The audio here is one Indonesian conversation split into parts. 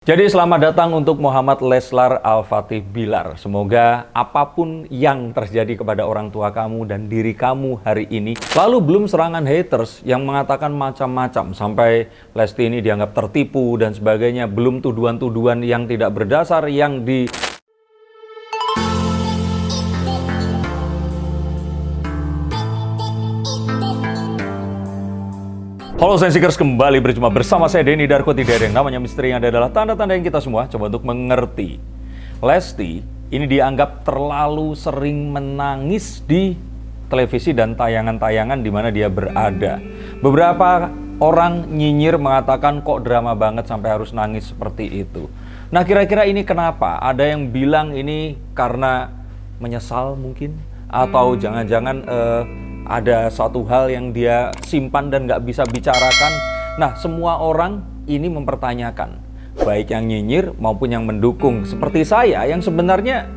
Jadi selamat datang untuk Muhammad Leslar Al-Fatih Bilar. Semoga apapun yang terjadi kepada orang tua kamu dan diri kamu hari ini, lalu belum serangan haters yang mengatakan macam-macam sampai Lesti ini dianggap tertipu dan sebagainya, belum tuduhan-tuduhan yang tidak berdasar yang di Halo Sensikers, kembali berjumpa bersama saya Denny Darko. Tidak ada yang namanya misteri, yang ada adalah tanda-tanda yang kita semua coba untuk mengerti. Lesti ini dianggap terlalu sering menangis di televisi dan tayangan-tayangan di mana dia berada. Beberapa orang nyinyir mengatakan kok drama banget sampai harus nangis seperti itu. Nah, kira-kira ini kenapa? Ada yang bilang ini karena menyesal mungkin, atau jangan-jangan ada suatu hal yang dia simpan dan nggak bisa bicarakan. Nah, semua orang ini mempertanyakan, baik yang nyinyir maupun yang mendukung. Seperti saya yang sebenarnya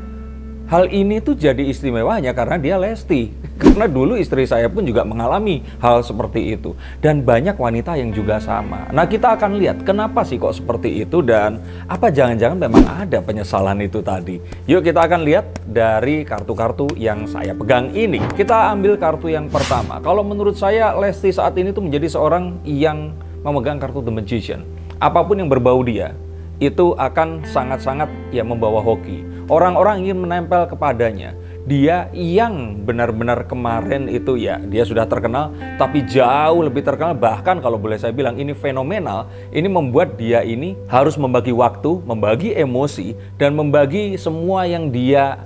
hal ini tuh jadi istimewanya karena dia Lesti. Karena dulu istri saya pun juga mengalami hal seperti itu. Dan banyak wanita yang juga sama. Nah, kita akan lihat kenapa sih kok seperti itu dan apa jangan-jangan memang ada penyesalan itu tadi. Yuk kita akan lihat dari kartu-kartu yang saya pegang ini. Kita ambil kartu yang pertama. Kalau menurut saya Lesti saat ini tuh menjadi seorang yang memegang kartu The Magician. Apapun yang berbau dia, itu akan sangat-sangat ya membawa hoki. Orang-orang ingin menempel kepadanya. Dia yang benar-benar kemarin itu ya, dia sudah terkenal, tapi jauh lebih terkenal. Bahkan kalau boleh saya bilang ini fenomenal. Ini membuat dia ini harus membagi waktu, membagi emosi, dan membagi semua yang dia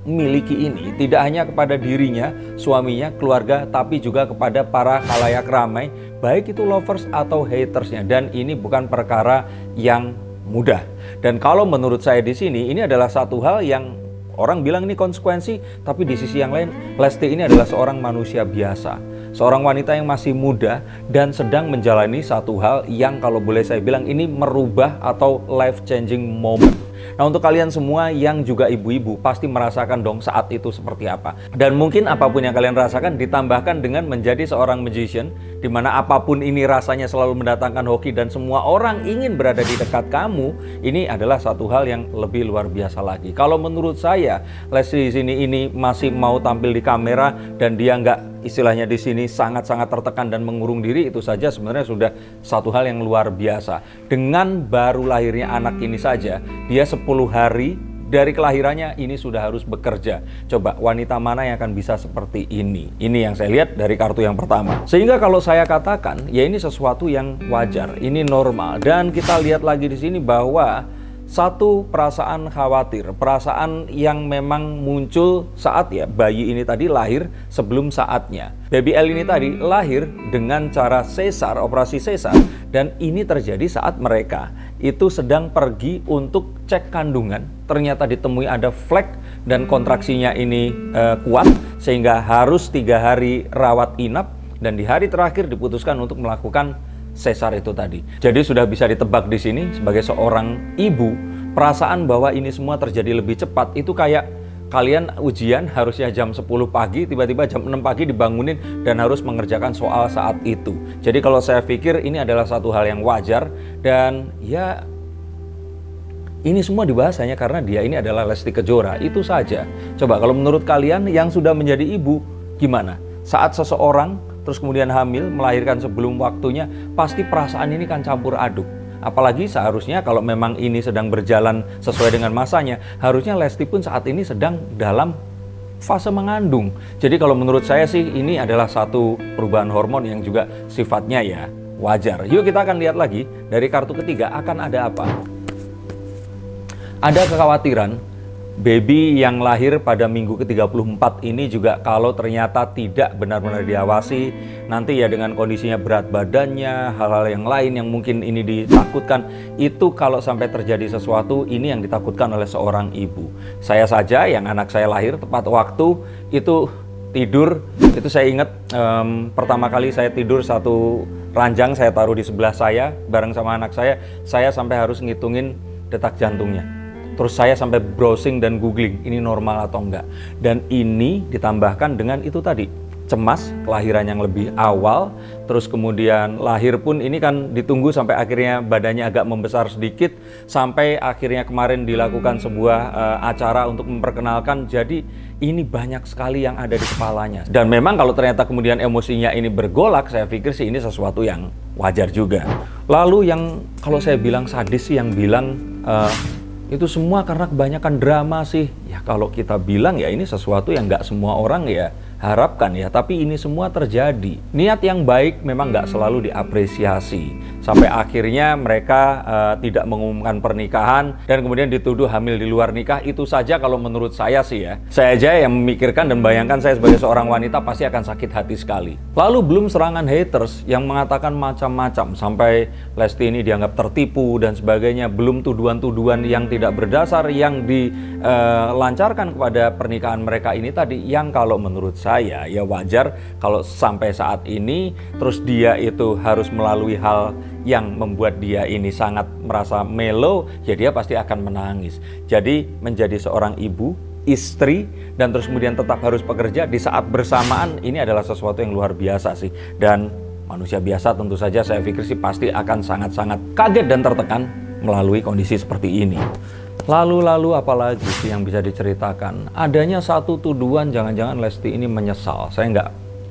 miliki ini. Tidak hanya kepada dirinya, suaminya, keluarga, tapi juga kepada para khalayak ramai, baik itu lovers atau hatersnya. Dan ini bukan perkara yang mudah. Dan kalau menurut saya di sini, ini adalah satu hal yang orang bilang ini konsekuensi, tapi di sisi yang lain, Lesti ini adalah seorang manusia biasa. Seorang wanita yang masih muda dan sedang menjalani satu hal yang kalau boleh saya bilang ini merubah atau life changing moment. Nah, untuk kalian semua yang juga ibu-ibu pasti merasakan dong saat itu seperti apa. Dan mungkin apapun yang kalian rasakan ditambahkan dengan menjadi seorang magician, di mana apapun ini rasanya selalu mendatangkan hoki dan semua orang ingin berada di dekat kamu, ini adalah satu hal yang lebih luar biasa lagi. Kalau menurut saya, Lesti di sini ini masih mau tampil di kamera dan dia nggak istilahnya di sini sangat-sangat tertekan dan mengurung diri, itu saja sebenarnya sudah satu hal yang luar biasa. Dengan baru lahirnya anak ini saja, dia 10 hari dari kelahirannya ini sudah harus bekerja. Coba wanita mana yang akan bisa seperti ini? Ini yang saya lihat dari kartu yang pertama. Sehingga kalau saya katakan, ya ini sesuatu yang wajar, ini normal. Dan kita lihat lagi di sini bahwa satu perasaan khawatir, perasaan yang memang muncul saat ya bayi ini tadi lahir sebelum saatnya. Baby L ini tadi lahir dengan cara sesar, operasi sesar, dan ini terjadi saat mereka itu sedang pergi untuk cek kandungan. Ternyata ditemui ada flek dan kontraksinya ini kuat sehingga harus 3 hari rawat inap dan di hari terakhir diputuskan untuk melakukan sesar itu tadi. Jadi sudah bisa ditebak di sini sebagai seorang ibu, perasaan bahwa ini semua terjadi lebih cepat itu kayak kalian ujian harusnya jam 10 pagi, tiba-tiba jam 6 pagi dibangunin dan harus mengerjakan soal saat itu. Jadi kalau saya pikir ini adalah satu hal yang wajar dan ya ini semua dibahas hanya karena dia ini adalah Lesti Kejora, itu saja. Coba kalau menurut kalian yang sudah menjadi ibu gimana? Saat seseorang terus kemudian hamil, melahirkan sebelum waktunya, pasti perasaan ini kan campur aduk. Apalagi seharusnya kalau memang ini sedang berjalan sesuai dengan masanya, harusnya Lesti pun saat ini sedang dalam fase mengandung. Jadi kalau menurut saya sih ini adalah satu perubahan hormon yang juga sifatnya ya wajar. Yuk kita akan lihat lagi dari kartu ketiga akan ada apa. Ada kekhawatiran baby yang lahir pada minggu ke-34 ini juga kalau ternyata tidak benar-benar diawasi, nanti ya dengan kondisinya berat badannya, hal-hal yang lain yang mungkin ini ditakutkan, itu kalau sampai terjadi sesuatu, ini yang ditakutkan oleh seorang ibu. Saya saja yang anak saya lahir tepat waktu, itu tidur, itu saya ingat pertama kali saya tidur satu ranjang saya taruh di sebelah saya, bareng sama anak saya sampai harus ngitungin detak jantungnya. Terus saya sampai browsing dan googling, ini normal atau enggak. Dan ini ditambahkan dengan itu tadi, cemas, kelahiran yang lebih awal, terus kemudian lahir pun ini kan ditunggu sampai akhirnya badannya agak membesar sedikit, sampai akhirnya kemarin dilakukan sebuah acara untuk memperkenalkan. Jadi ini banyak sekali yang ada di kepalanya. Dan memang kalau ternyata kemudian emosinya ini bergolak, saya pikir sih ini sesuatu yang wajar juga. Lalu yang kalau saya bilang sadis sih, yang bilang itu semua karena kebanyakan drama sih. Ya kalau kita bilang ya ini sesuatu yang nggak semua orang ya harapkan ya, tapi ini semua terjadi. Niat yang baik memang nggak selalu diapresiasi. Sampai akhirnya mereka tidak mengumumkan pernikahan dan kemudian dituduh hamil di luar nikah. Itu saja kalau menurut saya sih ya. Saya aja yang memikirkan dan bayangkan, saya sebagai seorang wanita pasti akan sakit hati sekali. Lalu belum serangan haters yang mengatakan macam-macam, sampai Lesti ini dianggap tertipu dan sebagainya. Belum tuduhan-tuduhan yang tidak berdasar yang dilancarkan kepada pernikahan mereka ini tadi, yang kalau menurut saya ya wajar kalau sampai saat ini terus dia itu harus melalui hal yang membuat dia ini sangat merasa melo, ya dia pasti akan menangis. Jadi menjadi seorang ibu, istri, dan terus kemudian tetap harus bekerja di saat bersamaan, ini adalah sesuatu yang luar biasa sih. Dan manusia biasa tentu saja saya pikir sih pasti akan sangat-sangat kaget dan tertekan melalui kondisi seperti ini. Lalu apalagi sih yang bisa diceritakan? Adanya satu tuduhan jangan-jangan Lesti ini menyesal. Saya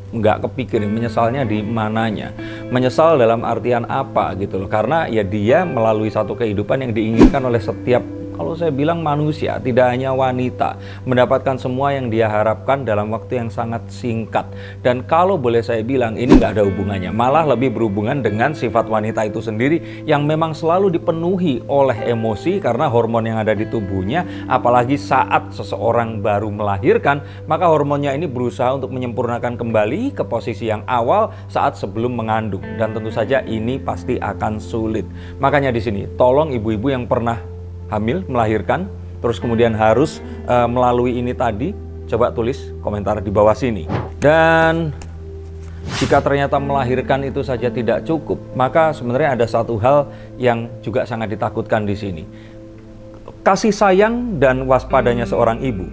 nggak kepikirin menyesalnya di mananya. Menyesal dalam artian apa gitu loh. Karena ya dia melalui satu kehidupan yang diinginkan oleh setiap, kalau saya bilang manusia, tidak hanya wanita, mendapatkan semua yang dia harapkan dalam waktu yang sangat singkat. Dan kalau boleh saya bilang, ini nggak ada hubungannya, malah lebih berhubungan dengan sifat wanita itu sendiri yang memang selalu dipenuhi oleh emosi karena hormon yang ada di tubuhnya. Apalagi saat seseorang baru melahirkan, maka hormonnya ini berusaha untuk menyempurnakan kembali ke posisi yang awal saat sebelum mengandung. Dan tentu saja ini pasti akan sulit. Makanya di sini, tolong ibu-ibu yang pernah hamil, melahirkan, terus kemudian harus melalui ini tadi, coba tulis komentar di bawah sini. Dan jika ternyata melahirkan itu saja tidak cukup, maka sebenarnya ada satu hal yang juga sangat ditakutkan di sini. Kasih sayang dan waspadanya seorang ibu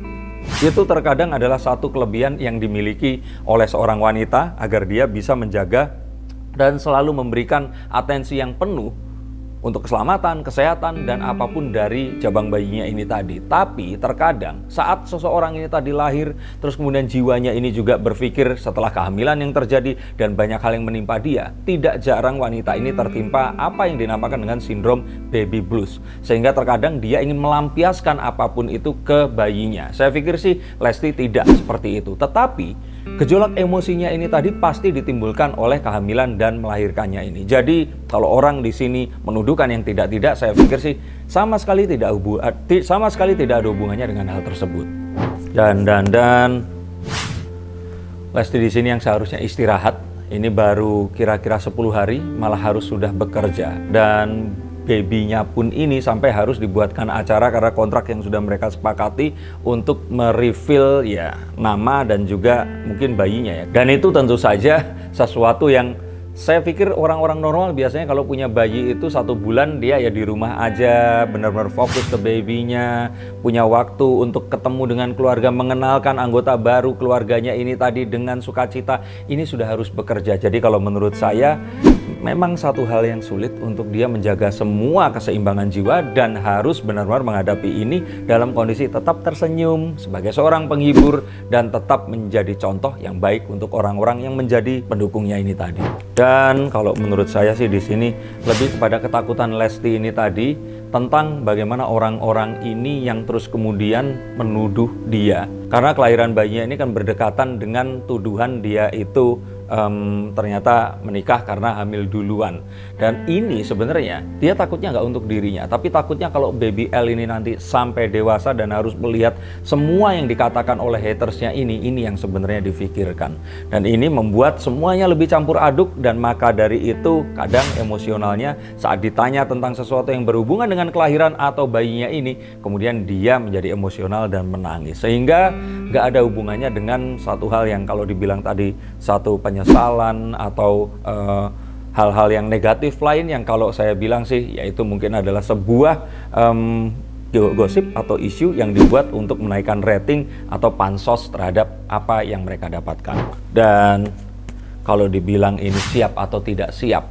itu terkadang adalah satu kelebihan yang dimiliki oleh seorang wanita agar dia bisa menjaga dan selalu memberikan atensi yang penuh untuk keselamatan, kesehatan, dan apapun dari jabang bayinya ini tadi. Tapi terkadang saat seseorang ini tadi lahir, terus kemudian jiwanya ini juga berpikir setelah kehamilan yang terjadi dan banyak hal yang menimpa dia, tidak jarang wanita ini tertimpa apa yang dinamakan dengan sindrom baby blues. Sehingga terkadang dia ingin melampiaskan apapun itu ke bayinya. Saya pikir sih Lesti tidak seperti itu. Tetapi gejolak emosinya ini tadi pasti ditimbulkan oleh kehamilan dan melahirkannya ini. Jadi kalau orang di sini menuduhkan yang tidak-tidak, saya pikir sih sama sekali tidak ada hubungannya dengan hal tersebut. Dan Lesti di sini yang seharusnya istirahat, ini baru kira-kira 10 hari malah harus sudah bekerja. Dan babynya pun ini sampai harus dibuatkan acara karena kontrak yang sudah mereka sepakati untuk mereveal ya nama dan juga mungkin bayinya ya. Dan itu tentu saja sesuatu yang saya pikir orang-orang normal biasanya kalau punya bayi itu 1 bulan dia ya di rumah aja, benar-benar fokus ke babynya, punya waktu untuk ketemu dengan keluarga, mengenalkan anggota baru keluarganya ini tadi dengan sukacita. Ini sudah harus bekerja. Jadi kalau menurut saya memang satu hal yang sulit untuk dia menjaga semua keseimbangan jiwa dan harus benar-benar menghadapi ini dalam kondisi tetap tersenyum sebagai seorang penghibur dan tetap menjadi contoh yang baik untuk orang-orang yang menjadi pendukungnya ini tadi. Dan kalau menurut saya sih di sini lebih kepada ketakutan Lesti ini tadi tentang bagaimana orang-orang ini yang terus kemudian menuduh dia. Karena kelahiran bayinya ini kan berdekatan dengan tuduhan dia itu ternyata menikah karena hamil duluan. Dan ini sebenarnya dia takutnya nggak untuk dirinya, tapi takutnya kalau baby L ini nanti sampai dewasa dan harus melihat semua yang dikatakan oleh hatersnya ini yang sebenarnya difikirkan. Dan ini membuat semuanya lebih campur aduk, dan maka dari itu kadang emosionalnya saat ditanya tentang sesuatu yang berhubungan dengan kelahiran atau bayinya ini, kemudian dia menjadi emosional dan menangis. Sehingga nggak ada hubungannya dengan satu hal yang kalau dibilang tadi satu penyesalan atau hal-hal yang negatif lain yang kalau saya bilang sih yaitu mungkin adalah sebuah gosip atau isu yang dibuat untuk menaikkan rating atau pansos terhadap apa yang mereka dapatkan. Dan kalau dibilang ini siap atau tidak siap,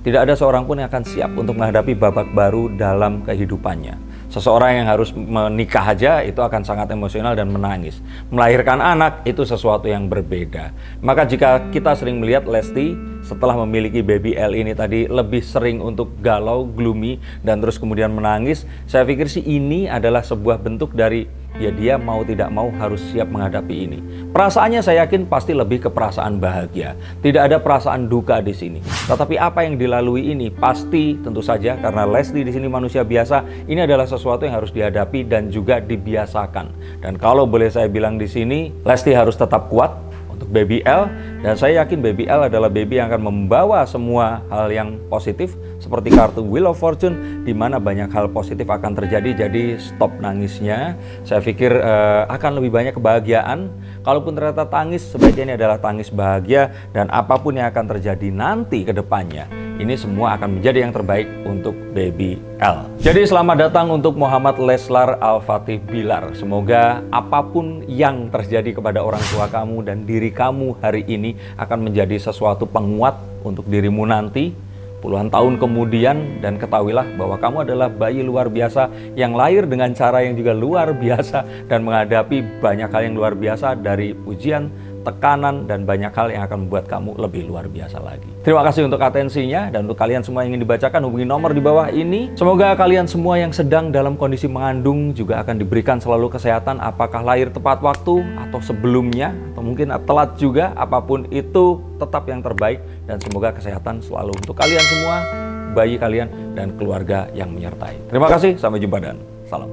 tidak ada seorang pun yang akan siap untuk menghadapi babak baru dalam kehidupannya. Seseorang yang harus menikah aja itu akan sangat emosional dan menangis. Melahirkan anak itu sesuatu yang berbeda. Maka jika kita sering melihat Lesti setelah memiliki baby L ini tadi lebih sering untuk galau, gloomy, dan terus kemudian menangis, saya pikir sih ini adalah sebuah bentuk dari ya dia mau tidak mau harus siap menghadapi ini. Perasaannya saya yakin pasti lebih ke perasaan bahagia. Tidak ada perasaan duka di sini. Tetapi apa yang dilalui ini pasti tentu saja karena Lesti di sini manusia biasa, ini adalah sesuatu yang harus dihadapi dan juga dibiasakan. Dan kalau boleh saya bilang di sini, Lesti harus tetap kuat untuk baby L, dan saya yakin baby L adalah baby yang akan membawa semua hal yang positif seperti kartu Wheel of Fortune, di mana banyak hal positif akan terjadi. Jadi stop nangisnya. Saya pikir akan lebih banyak kebahagiaan. Kalaupun ternyata tangis, sebaiknya ini adalah tangis bahagia, dan apapun yang akan terjadi nanti ke depannya, ini semua akan menjadi yang terbaik untuk baby L. Jadi selamat datang untuk Muhammad Leslar Al-Fatih Bilar. Semoga apapun yang terjadi kepada orang tua kamu dan diri kamu hari ini akan menjadi sesuatu penguat untuk dirimu nanti puluhan tahun kemudian, dan ketahuilah bahwa kamu adalah bayi luar biasa yang lahir dengan cara yang juga luar biasa dan menghadapi banyak hal yang luar biasa dari ujian, tekanan, dan banyak hal yang akan membuat kamu lebih luar biasa lagi. Terima kasih untuk atensinya, dan untuk kalian semua yang ingin dibacakan hubungi nomor di bawah ini. Semoga kalian semua yang sedang dalam kondisi mengandung juga akan diberikan selalu kesehatan, apakah lahir tepat waktu atau sebelumnya atau mungkin telat juga, apapun itu tetap yang terbaik, dan semoga kesehatan selalu untuk kalian semua, bayi kalian, dan keluarga yang menyertai. Terima kasih, sampai jumpa dan salam.